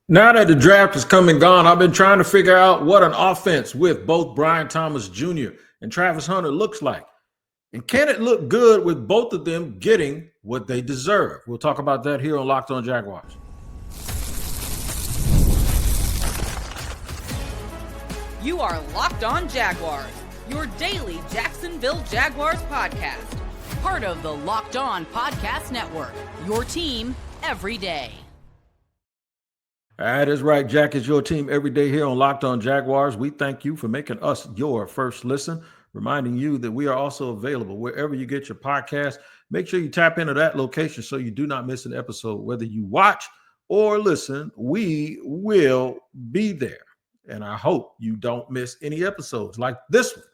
Now that the draft is come and gone, I've been trying to figure out what an offense with both Brian Thomas Jr. and Travis Hunter looks like. And can it look good with both of them getting what they deserve? We'll talk about that here on Locked On Jaguars. You are Locked On Jaguars, your daily Jacksonville Jaguars podcast. Part of the Locked On Podcast Network, your team every day. That is right. Jack is your team every day here on Locked On Jaguars. We thank you for making us your first listen, reminding you that we are also available wherever you get your podcast. Make sure you tap into that location so you do not miss an episode. Whether you watch or listen, we will be there. And I hope you don't miss any episodes like this one,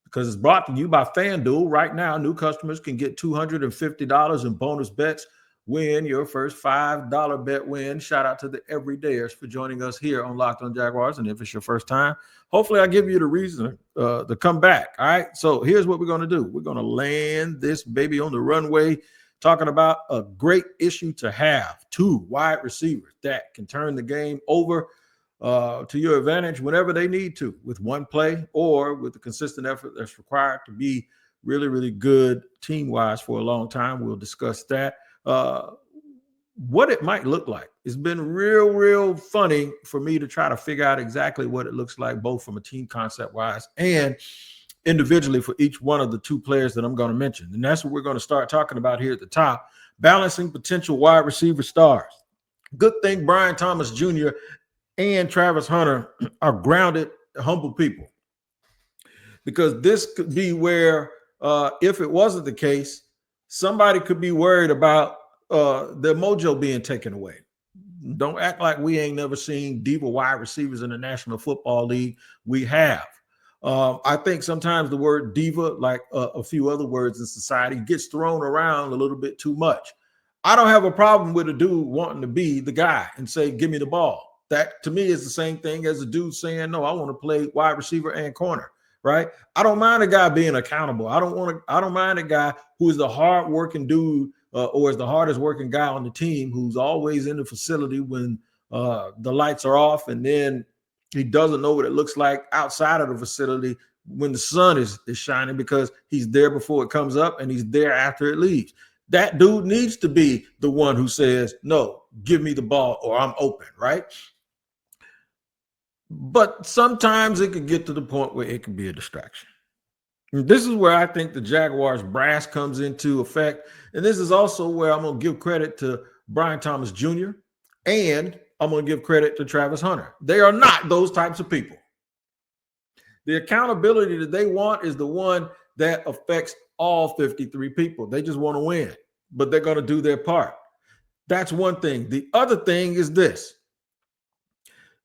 because it's brought to you by FanDuel. Right now, new customers can get $250 in bonus bets when your first $5 bet win. Shout out to the everydayers for joining us here on Locked On Jaguars. And if it's your first time, hopefully I give you the reason to come back. All right. So here's what we're going to do. We're going to land this baby on the runway, talking about a great issue to have: two wide receivers that can turn the game over to your advantage whenever they need to, with one play or with the consistent effort that's required to be really, really good team-wise for a long time. We'll discuss that. What it might look like. It's been real funny for me to try to figure out exactly what it looks like, both from a team concept wise and individually for each one of the two players that I'm going to mention. And that's what we're going to start talking about here at the top: balancing potential wide receiver stars. Good thing Brian Thomas Jr. and Travis Hunter are grounded, humble people, because this could be where, if it wasn't the case, somebody could be worried about their mojo being taken away. Don't act like we ain't never seen diva wide receivers in the National Football League. We have. I think sometimes the word diva, like a few other words in society, gets thrown around a little bit too much. I don't have a problem with a dude wanting to be the guy and say, give me the ball. That to me is the same thing as a dude saying, no, I want to play wide receiver and corner. Right? I don't mind a guy being accountable. I don't mind a guy who is the hard-working dude or is the hardest working guy on the team, who's always in the facility when the lights are off, and then he doesn't know what it looks like outside of the facility when the sun is shining, because he's there before it comes up and he's there after it leaves. That dude needs to be the one who says, no, give me the ball or I'm open, right? But sometimes it could get to the point where it can be a distraction. And this is where I think the Jaguars brass comes into effect. And this is also where I'm going to give credit to Brian Thomas Jr. and I'm going to give credit to Travis Hunter. They are not those types of people. The accountability that they want is the one that affects all 53 people. They just want to win, but they're going to do their part. That's one thing. The other thing is this: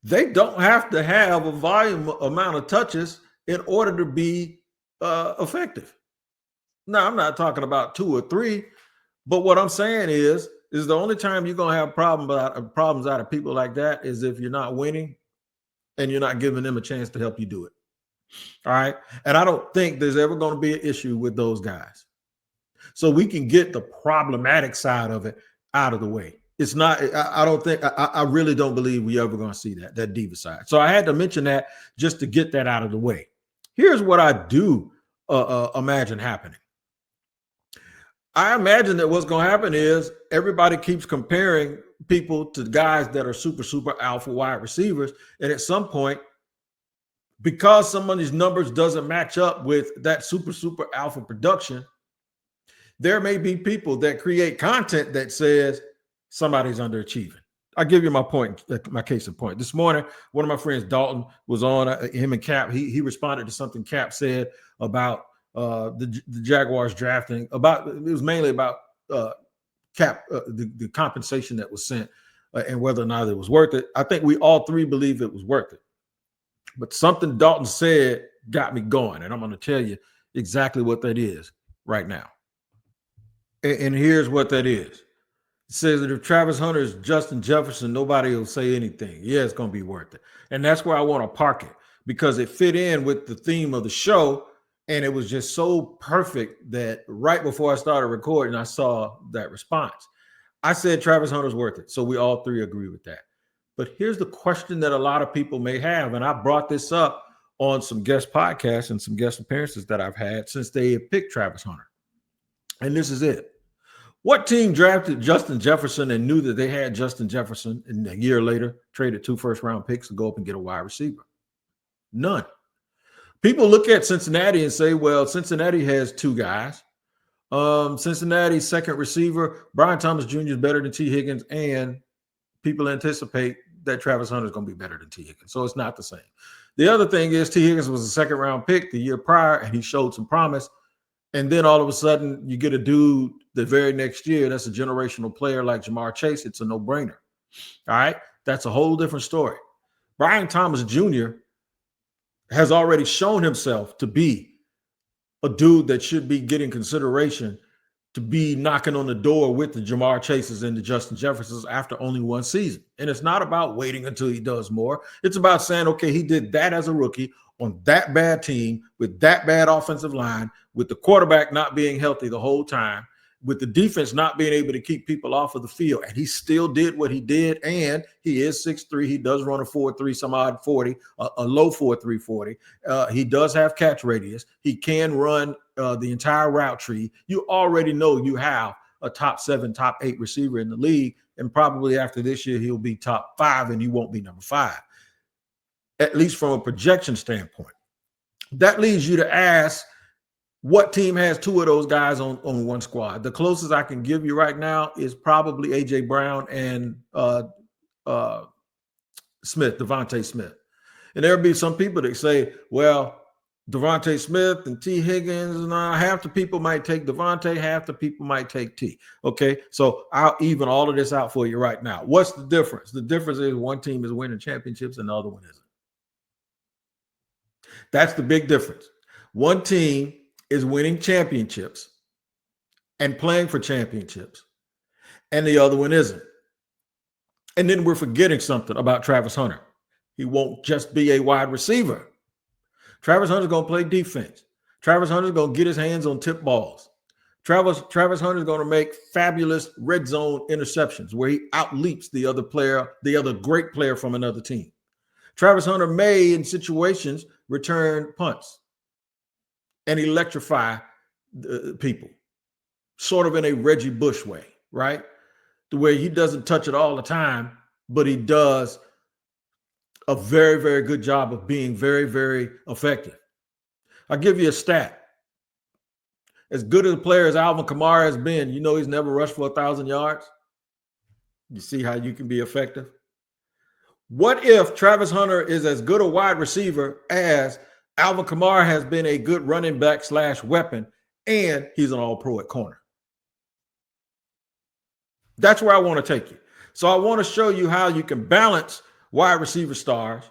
they don't have to have a volume amount of touches in order to be effective. Now, I'm not talking about 2 or 3, but what I'm saying is the only time you're going to have problems out of people like that is if you're not winning and you're not giving them a chance to help you do it. All right. And I don't think there's ever going to be an issue with those guys. So we can get the problematic side of it out of the way. It's not, I really don't believe we ever going to see that diva side. So I had to mention that just to get that out of the way. Here's what I do imagine happening. I imagine that what's going to happen is everybody keeps comparing people to guys that are super alpha wide receivers. And at some point, because some of these numbers doesn't match up with that super alpha production, there may be people that create content that says somebody's underachieving. I'll give you my point, my case in point. This morning, one of my friends, Dalton, was on, him and Cap. He responded to something Cap said about the Jaguars drafting. It was mainly about Cap, the compensation that was sent and whether or not it was worth it. I think we all three believe it was worth it. But something Dalton said got me going, and I'm going to tell you exactly what that is right now. And here's what that is. It says that if Travis Hunter is Justin Jefferson, nobody will say anything. Yeah, it's going to be worth it. And that's where I want to park it, because it fit in with the theme of the show. And it was just so perfect that right before I started recording, I saw that response. I said Travis Hunter's worth it. So we all three agree with that. But here's the question that a lot of people may have, and I brought this up on some guest podcasts and some guest appearances that I've had since they picked Travis Hunter. And this is it. What team drafted Justin Jefferson and knew that they had Justin Jefferson and a year later traded 2 first-round picks to go up and get a wide receiver? None. People look at Cincinnati and say, well, Cincinnati has 2 guys. Cincinnati's second receiver, Brian Thomas Jr. is better than T. Higgins, and people anticipate that Travis Hunter is going to be better than T. Higgins. So it's not the same. The other thing is T. Higgins was a second-round pick the year prior, and he showed some promise. And then all of a sudden, you get a dude the very next year that's a generational player like Jamar Chase. It's a no-brainer. All right? That's a whole different story. Brian Thomas Jr. has already shown himself to be a dude that should be getting consideration to be knocking on the door with the Jamar Chases and the Justin Jeffersons after only 1 season. And it's not about waiting until he does more. It's about saying, okay, he did that as a rookie on that bad team with that bad offensive line, with the quarterback not being healthy the whole time, with the defense not being able to keep people off of the field. And he still did what he did. And he is 6'3". He does run a 4.3, some odd 40, a low 4.3 40. He does have catch radius. He can run the entire route tree. You already know you have a top 7, top 8 receiver in the league. And probably after this year, he'll be top 5 and he won't be number 5, at least from a projection standpoint. That leads you to ask, what team has 2 of those guys on one squad? The closest I can give you right now is probably A.J. Brown and Smith, Devontae Smith. And there'll be some people that say, well, Devontae Smith and T. Higgins, and half the people might take Devontae, half the people might take T. Okay, so I'll even all of this out for you right now. What's the difference? The difference is one team is winning championships and the other one isn't. That's the big difference. One team is winning championships and playing for championships, and the other one isn't. And then we're forgetting something about Travis Hunter. He won't just be a wide receiver. Travis Hunter's going to play defense. Travis Hunter's going to get his hands on tip balls. Travis Hunter's going to make fabulous red zone interceptions where he outleaps the other player, the other great player from another team. Travis Hunter may, in situations, return punts and electrify people, sort of in a Reggie Bush way, right? The way he doesn't touch it all the time, but he does a very, very good job of being very, very effective. I'll give you a stat. As good as a player as Alvin Kamara has been, you know he's never rushed for 1,000 yards. You see how you can be effective? What if Travis Hunter is as good a wide receiver as Alvin Kamara has been a good running back / weapon, and he's an all-pro at corner? That's where I want to take you. So I want to show you how you can balance wide receiver stars.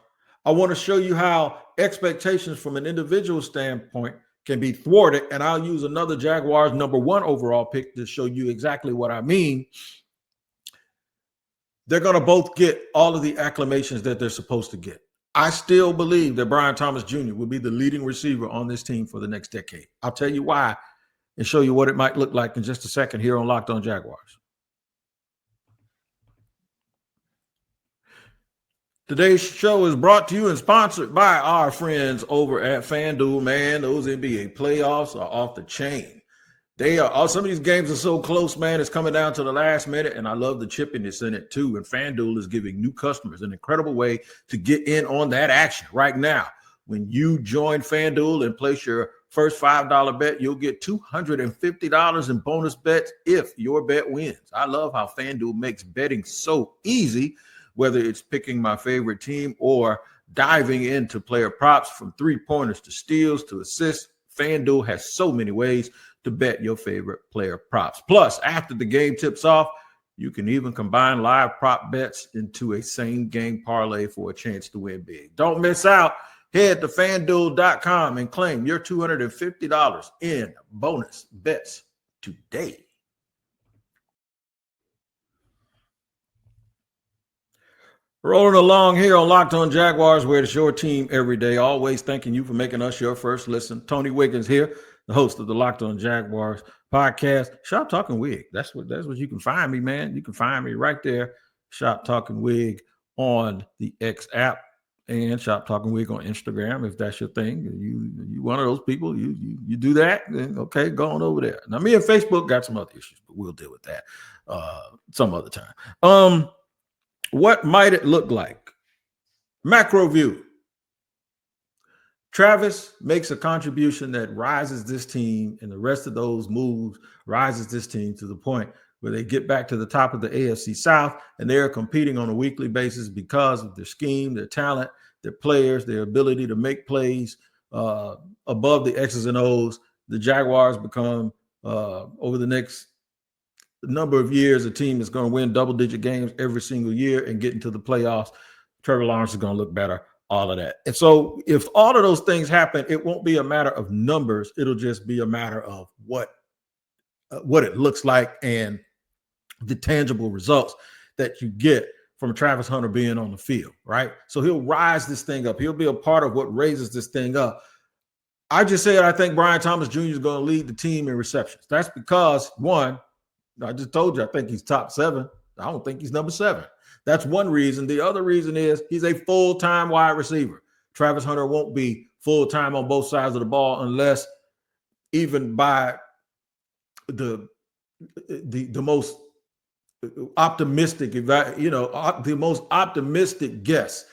I want to show you how expectations from an individual standpoint can be thwarted, and I'll use another Jaguars #1 overall pick to show you exactly what I mean. They're going to both get all of the acclamations that they're supposed to get. I still believe that Brian Thomas Jr. will be the leading receiver on this team for the next decade. I'll tell you why and show you what it might look like in just a second here on Locked On Jaguars. Today's show is brought to you and sponsored by our friends over at FanDuel. Man, those NBA playoffs are off the chain. Some of these games are so close, man. It's coming down to the last minute, and I love the chippiness in it too. And FanDuel is giving new customers an incredible way to get in on that action right now. When you join FanDuel and place your first $5 bet, you'll get $250 in bonus bets if your bet wins. I love how FanDuel makes betting so easy, whether it's picking my favorite team or diving into player props, from 3-pointers to steals to assists. FanDuel has so many ways to bet your favorite player props. Plus, after the game tips off, you can even combine live prop bets into a same game parlay for a chance to win big. Don't miss out. Head to FanDuel.com and claim your $250 in bonus bets today. Rolling along here on Locked On Jaguars, where it's your team every day. Always thanking you for making us your first listen. Tony Wiggins here, the host of the Locked On Jaguars podcast. Shop Talking Wig. That's what you can find me, man. You can find me right there. Shop Talking Wig on the X app and Shop Talking Wig on Instagram. If that's your thing, you one of those people, you do that, then okay, go on over there. Now, me and Facebook got some other issues, but we'll deal with that some other time. What might it look like? Macro view. Travis makes a contribution that rises this team, and the rest of those moves rises this team to the point where they get back to the top of the AFC South, and they're competing on a weekly basis because of their scheme, their talent, their players, their ability to make plays above the X's and O's. The Jaguars become, over the next number of years, a team that's going to win double-digit games every single year and get into the playoffs. Trevor Lawrence is going to look better, all of that. And so if all of those things happen, it won't be a matter of numbers. It'll just be a matter of what it looks like and the tangible results that you get from Travis Hunter being on the field, right? So he'll rise this thing up. He'll be a part of what raises this thing up. I just said I think Brian Thomas Jr. is going to lead the team in receptions. That's because, one, I just told you I think he's top 7. I don't think he's number 7. That's one reason. The other reason is he's a full-time wide receiver. Travis Hunter won't be full-time on both sides of the ball unless even by the most optimistic, the most optimistic guess,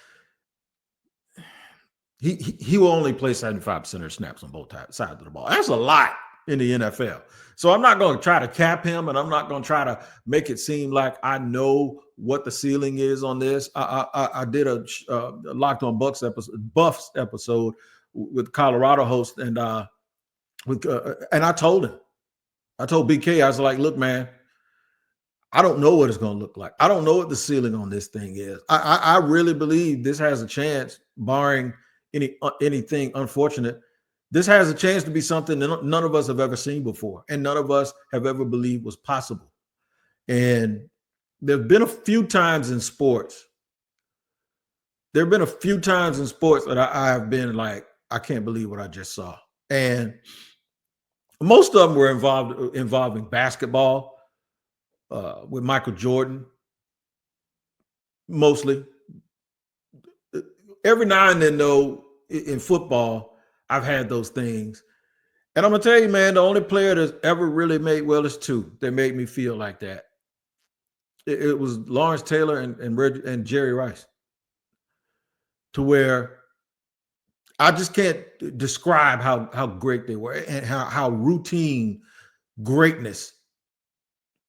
he will only play 75% of snaps on both sides of the ball. That's a lot in the NFL. So I'm not going to try to cap him, and I'm not going to try to make it seem like I know what the ceiling is on this. I did a Locked On Buffs episode with Colorado host, and I told him, I told BK, I was like, look, man, I don't know what it's going to look like. I don't know what the ceiling on this thing is. I really believe this has a chance, barring anything unfortunate. This has a chance to be something that none of us have ever seen before, and none of us have ever believed was possible. And there have been a few times in sports. There have been a few times in sports that I have been like, I can't believe what I just saw. And most of them were involving basketball, with Michael Jordan, mostly. Every now and then, though, in football, I've had those things. And I'm going to tell you, man, the only player that's ever really made, well, it's two that made me feel like that. It was Lawrence Taylor and Jerry Rice, to where I just can't describe how great they were and how routine greatness.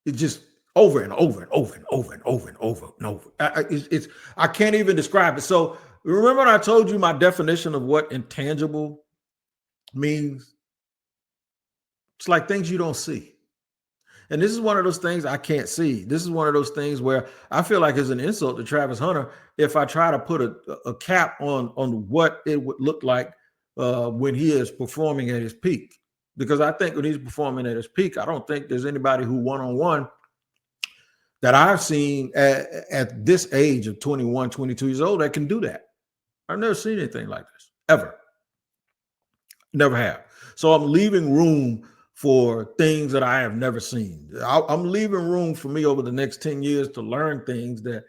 It just over and over and over and over and over and over and over. I can't even describe it. So remember when I told you my definition of what intangible means? It's like things you don't see. And this is one of those things I can't see. This is one of those things where I feel like it's an insult to Travis Hunter if I try to put a cap on what it would look like when he is performing at his peak. Because I think when he's performing at his peak, I don't think there's anybody who one-on-one that I've seen at this age of 21, 22 years old that can do that. I've never seen anything like this, ever. Never have. So I'm leaving room for things that I have never seen. I'm leaving room for me over the next 10 years to learn things that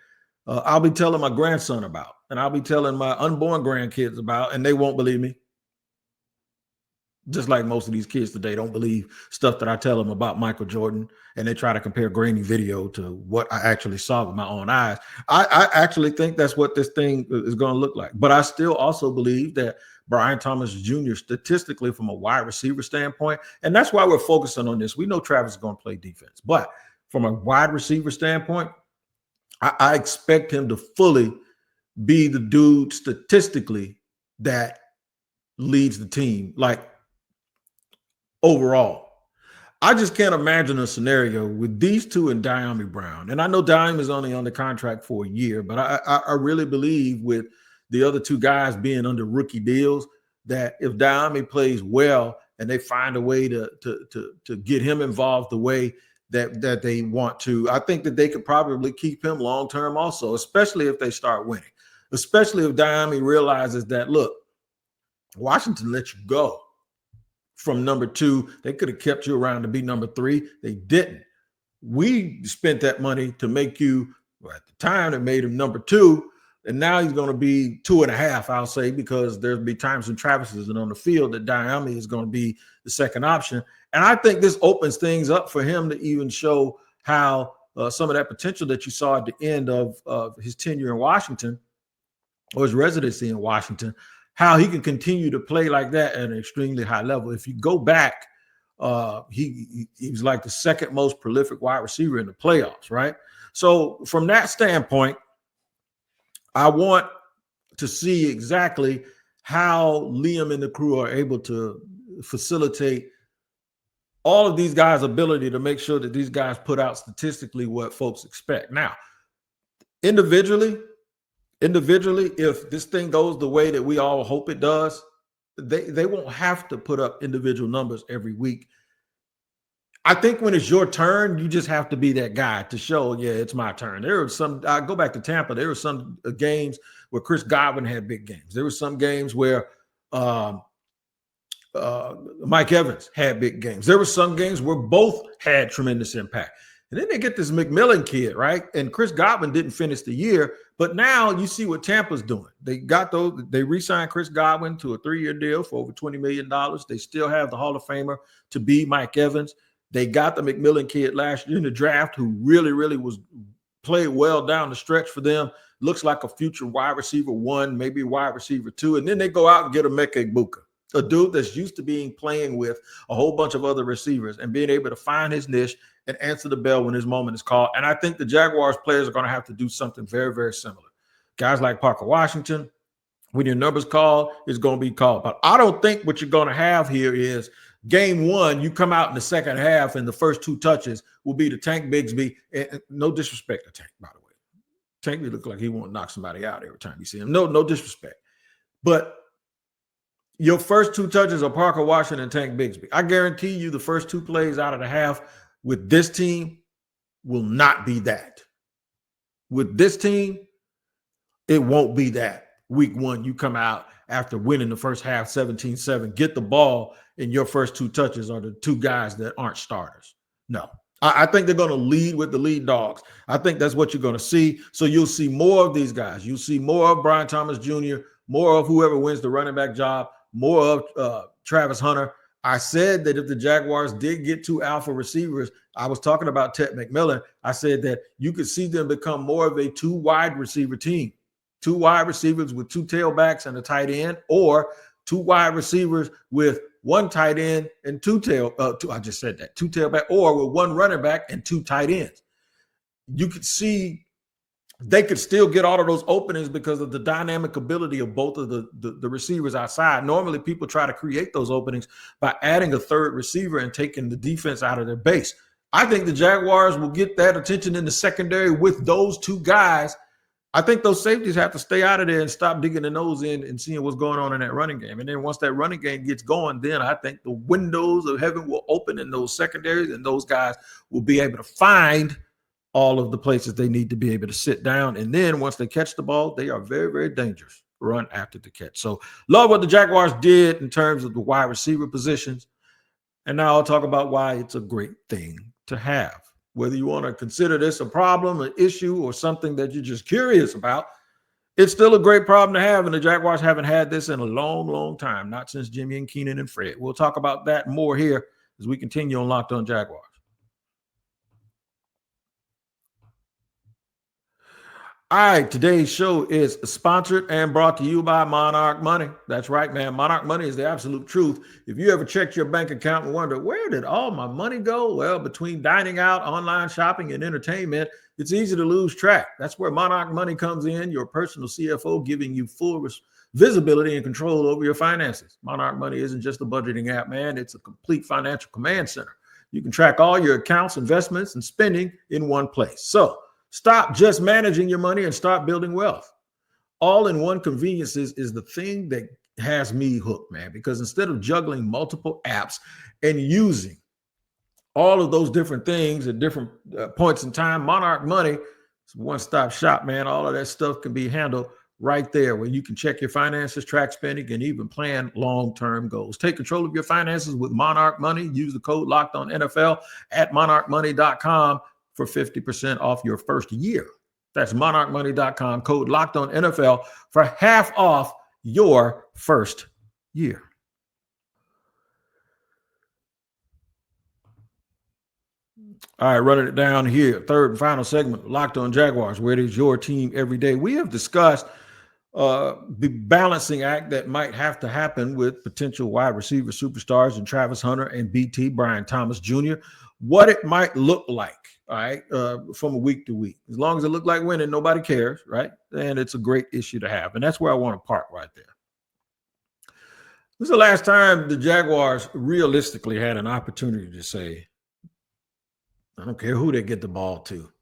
I'll be telling my grandson about, and I'll be telling my unborn grandkids about, and they won't believe me. Just like most of these kids today don't believe stuff that I tell them about Michael Jordan, and they try to compare grainy video to what I actually saw with my own eyes. I actually think that's what this thing is going to look like. But I still also believe that Brian Thomas Jr. statistically from a wide receiver standpoint, and that's why we're focusing on this. We know Travis is going to play defense, but from a wide receiver standpoint, I expect him to fully be the dude statistically that leads the team. Like, overall, I just can't imagine a scenario with these two and Diami Brown. And I know Diami is only under contract for a year, but I really believe with the other two guys being under rookie deals, that if Diami plays well and they find a way to get him involved the way that they want to, I think that they could probably keep him long-term also, especially if they start winning, especially if Diami realizes that, look, Washington let you go from number 2. They could have kept you around to be number 3. They didn't. We spent that money to make you, well, at the time it made him number 2. And now he's going to be 2.5, I'll say, because there'll be times when Travis isn't on the field that Diami is going to be the second option. And I think this opens things up for him to even show how some of that potential that you saw at the end of his tenure in Washington or his residency in Washington, how he can continue to play like that at an extremely high level. If you go back, he was like the second most prolific wide receiver in the playoffs, right? So from that standpoint, I want to see exactly how Liam and the crew are able to facilitate all of these guys' ability to make sure that these guys put out statistically what folks expect. Now, individually, if this thing goes the way that we all hope it does, they won't have to put up individual numbers every week. I think when it's your turn, you just have to be that guy to show, yeah, it's my turn. There were some, I go back to Tampa, there were some games where Chris Godwin had big games. There were some games where Mike Evans had big games. There were some games where both had tremendous impact. And then they get this McMillan kid, right? And Chris Godwin didn't finish the year, but now you see what Tampa's doing. They re-signed Chris Godwin to a 3-year deal for over $20 million. They still have the Hall of Famer to be Mike Evans. They got the McMillan kid last year in the draft who really, really played well down the stretch for them. Looks like a future wide receiver 1, maybe wide receiver 2. And then they go out and get a Emeka Egbuka, a dude that's used to playing with a whole bunch of other receivers and being able to find his niche and answer the bell when his moment is called. And I think the Jaguars players are going to have to do something very, very similar. Guys like Parker Washington, when your number's called, it's going to be called. But I don't think what you're going to have here is game 1, you come out in the second half and the first 2 touches will be to Tank Bigsby. And no disrespect to Tank, by the way. Tank look like he won't knock somebody out every time you see him. No disrespect. But your first 2 touches are Parker Washington and Tank Bigsby. I guarantee you the first 2 plays out of the half with this team will not be that. With this team, it won't be that. Week 1, you come out after winning the first half 17-7, get the ball, and your first 2 touches are the 2 guys that aren't starters. No. I think they're going to lead with the lead dogs. I think that's what you're going to see. So you'll see more of these guys. You'll see more of Brian Thomas Jr., more of whoever wins the running back job, more of Travis Hunter. I said that if the Jaguars did get 2 alpha receivers, I was talking about Ted McMillan. I said that you could see them become more of a 2 wide receiver team, 2 wide receivers with 2 tailbacks and a tight end, or 2 wide receivers with 1 tight end and 2 tailback, or with 1 running back and 2 tight ends. You could see they could still get all of those openings because of the dynamic ability of both of the receivers outside. Normally, people try to create those openings by adding a 3rd receiver and taking the defense out of their base. I think the Jaguars will get that attention in the secondary with those 2 guys. I think those safeties have to stay out of there and stop digging their nose in and seeing what's going on in that running game. And then once that running game gets going, then I think the windows of heaven will open in those secondaries, and those guys will be able to find all of the places they need to be able to sit down. And then once they catch the ball, they are very, very dangerous. Run after the catch. So love what the Jaguars did in terms of the wide receiver positions. And now I'll talk about why it's a great thing to have. Whether you want to consider this a problem, an issue, or something that you're just curious about, it's still a great problem to have. And the Jaguars haven't had this in a long, long time, not since Jimmy and Keenan and Fred. We'll talk about that more here as we continue on Locked On Jaguars. All right, today's show is sponsored and brought to you by Monarch Money. That's right, man. Monarch Money is the absolute truth. If you ever checked your bank account and wonder, where did all my money go? Well, between dining out, online shopping, and entertainment, it's easy to lose track. That's where Monarch Money comes in, your personal CFO, giving you full visibility and control over your finances. Monarch Money isn't just a budgeting app, man. It's a complete financial command center. You can track all your accounts, investments, and spending in one place. So stop just managing your money and start building wealth. All-in-one conveniences is the thing that has me hooked, man, because instead of juggling multiple apps and using all of those different things at different points in time, Monarch Money is a one-stop shop, man. All of that stuff can be handled right there, where you can check your finances, track spending, and even plan long-term goals. Take control of your finances with Monarch Money. Use the code LOCKEDONNFL at monarchmoney.com for 50% off your first year. That's monarchmoney.com, code locked on NFL for half off your first year. All right, running it down here. Third and final segment, Locked on Jaguars, where it is your team every day. We have discussed the balancing act that might have to happen with potential wide receiver superstars and Travis Hunter and BT, Brian Thomas Jr., what it might look like, all right, from week to week. As long as it looks like winning, nobody cares, right? And it's a great issue to have. And that's where I want to park right there. This is the last time the Jaguars realistically had an opportunity to say, I don't care who they get the ball to.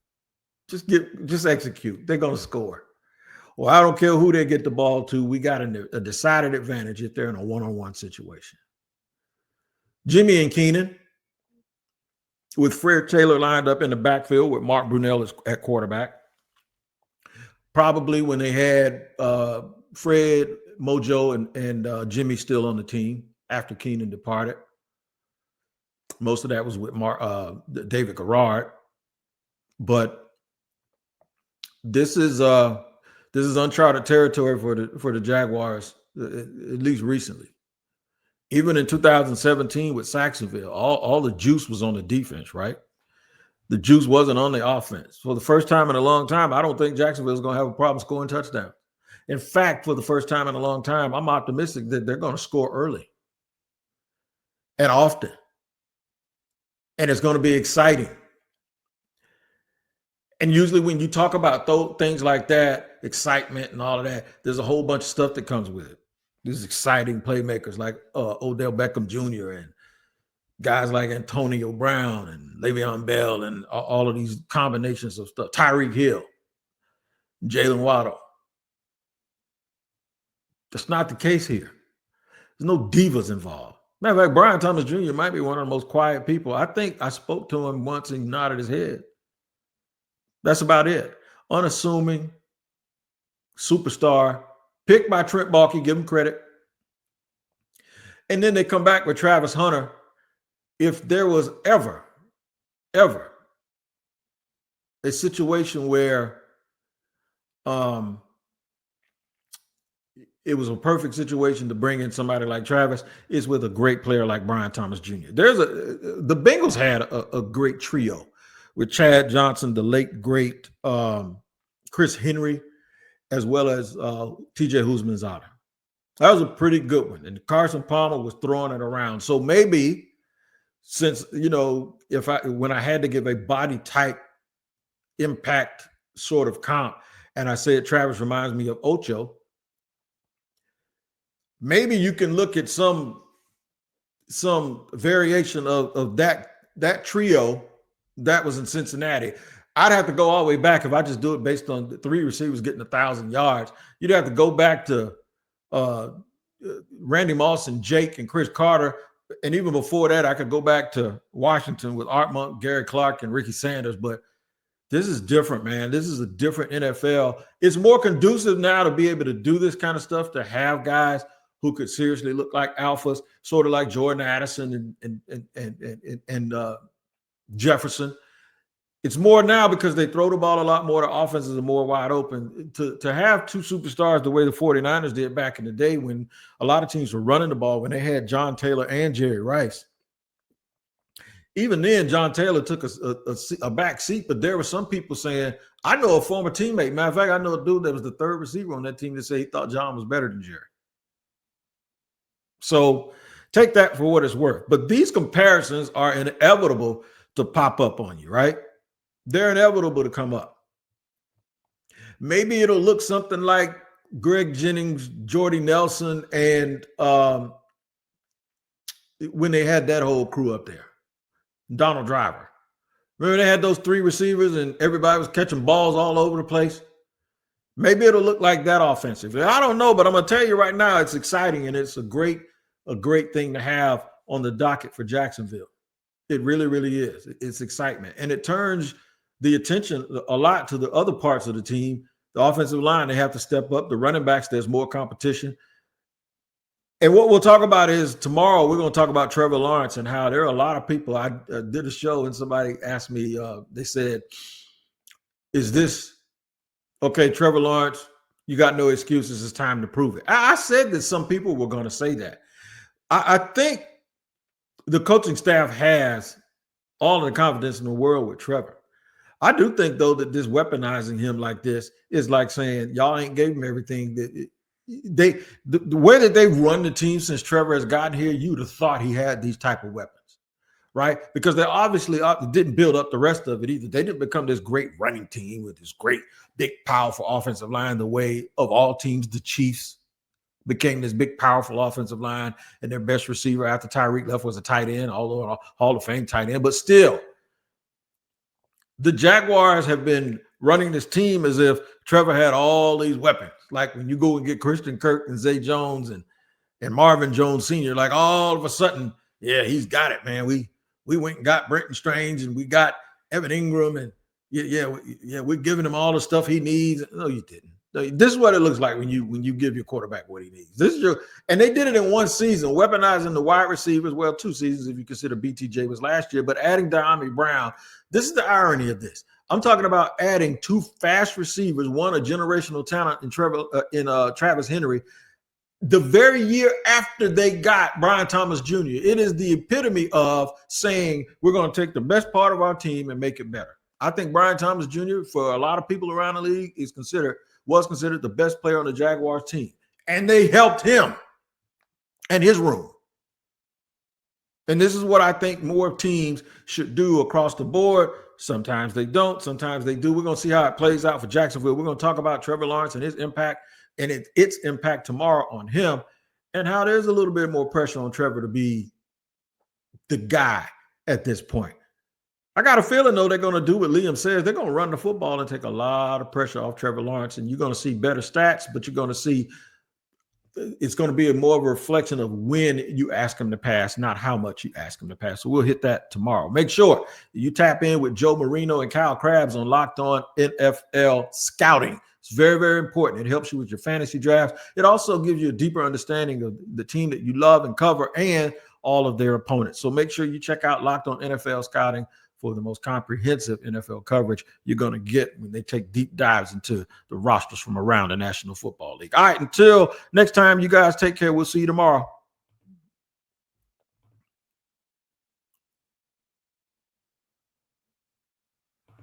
Just execute. They're going to score. Well, I don't care who they get the ball to. We got a decided advantage if they're in a one-on-one situation. Jimmy and Keenan, with Fred Taylor lined up in the backfield with Mark Brunell at quarterback. Probably when they had Fred, Mojo, and Jimmy still on the team after Keenan departed. Most of that was with David Garrard. But this is uncharted territory for the Jaguars, at least recently. Even in 2017 with Jacksonville, all the juice was on the defense, right? The juice wasn't on the offense. For the first time in a long time, I don't think Jacksonville is going to have a problem scoring touchdowns. In fact, for the first time in a long time, I'm optimistic that they're going to score early and often. And it's going to be exciting. And usually when you talk about things like that, excitement and all of that, there's a whole bunch of stuff that comes with it. These exciting playmakers like Odell Beckham Jr. and guys like Antonio Brown and Le'Veon Bell and all of these combinations of stuff. Tyreek Hill, Jalen Waddle. That's not the case here. There's no divas involved. Matter of fact, Brian Thomas Jr. might be one of the most quiet people. I think I spoke to him once and he nodded his head. That's about it. Unassuming, superstar, picked by Trent Baalke, give him credit. And then they come back with Travis Hunter. If there was ever a situation where it was a perfect situation to bring in somebody like Travis, is with a great player like Brian Thomas Jr. The Bengals had a great trio with Chad Johnson, the late great Chris Henry, as well as TJ Houshmandzadeh. That was a pretty good one. And Carson Palmer was throwing it around. So maybe since, when I had to give a body type impact sort of comp, and I said Travis reminds me of Ocho, maybe you can look at some variation of that trio that was in Cincinnati. I'd have to go all the way back if I just do it based on the three receivers getting 1,000 yards. You'd have to go back to Randy Moss and Jake and Chris Carter. And even before that, I could go back to Washington with Art Monk, Gary Clark, and Ricky Sanders. But this is different, man. This is a different NFL. It's more conducive now to be able to do this kind of stuff, to have guys who could seriously look like alphas, sort of like Jordan Addison and Jefferson. It's more now because they throw the ball a lot more. The offenses are more wide open. To have two superstars the way the 49ers did back in the day when a lot of teams were running the ball, when they had John Taylor and Jerry Rice. Even then, John Taylor took a back seat, but there were some people saying, I know a former teammate. Matter of fact, I know a dude that was the third receiver on that team that said he thought John was better than Jerry. So take that for what it's worth. But these comparisons are inevitable to pop up on you, right? They're inevitable to come up. Maybe it'll look something like Greg Jennings, Jordy Nelson, and when they had that whole crew up there, Donald Driver. Remember they had those three receivers and everybody was catching balls all over the place? Maybe it'll look like that offensively. I don't know, but I'm going to tell you right now, it's exciting and it's a great thing to have on the docket for Jacksonville. It really, really is. It's excitement. And it turns the attention a lot to the other parts of the team. The offensive line, they have to step up. The running backs, there's more competition. And what we'll talk about is tomorrow, we're going to talk about Trevor Lawrence and how there are a lot of people. I did a show and somebody asked me, they said, is this Okay, Trevor Lawrence, you got no excuses. It's time to prove it. I said that some people were going to say that. I think the coaching staff has all of the confidence in the world with Trevor. I do think, though, that this weaponizing him like this is like saying y'all ain't gave him everything that the way that they've run the team since Trevor has gotten here. You'd have thought he had these type of weapons, right? Because they obviously didn't build up the rest of it either. They didn't become this great running team with this great, big, powerful offensive line the way of all teams, the Chiefs became this big, powerful offensive line, and their best receiver after Tyreek left was a tight end, although a Hall of Fame tight end. But still, the Jaguars have been running this team as if Trevor had all these weapons. Like when you go and get Christian Kirk and Zay Jones and Marvin Jones Sr., like all of a sudden, yeah, he's got it, man. We went and got Brenton Strange and we got Evan Ingram and we're giving him all the stuff he needs. No, you didn't. This is what it looks like when you give your quarterback what he needs. And they did it in one season, weaponizing the wide receivers. Well, 2 seasons if you consider BTJ was last year, but adding De'Ami Brown. This is the irony of this. I'm talking about adding 2 fast receivers, one a generational talent in Travis Henry, the very year after they got Brian Thomas Jr. It is the epitome of saying we're going to take the best part of our team and make it better. I think Brian Thomas Jr., for a lot of people around the league, was considered the best player on the Jaguars team. And they helped him and his room. And this is what I think more teams should do across the board. Sometimes they don't. Sometimes they do. We're going to see how it plays out for Jacksonville. We're going to talk about Trevor Lawrence and his impact and its impact tomorrow on him, and how there's a little bit more pressure on Trevor to be the guy at this point. I got a feeling, though, they're going to do what Liam says. They're going to run the football and take a lot of pressure off Trevor Lawrence, and you're going to see better stats, but you're going to see it's going to be more of a reflection of when you ask him to pass, not how much you ask him to pass. So we'll hit that tomorrow. Make sure you tap in with Joe Marino and Kyle Krabs on Locked On NFL Scouting. It's very, very important. It helps you with your fantasy draft. It also gives you a deeper understanding of the team that you love and cover and all of their opponents. So make sure you check out Locked On NFL Scouting for the most comprehensive NFL coverage you're going to get when they take deep dives into the rosters from around the National Football League. All right, until next time, you guys take care. We'll see you tomorrow.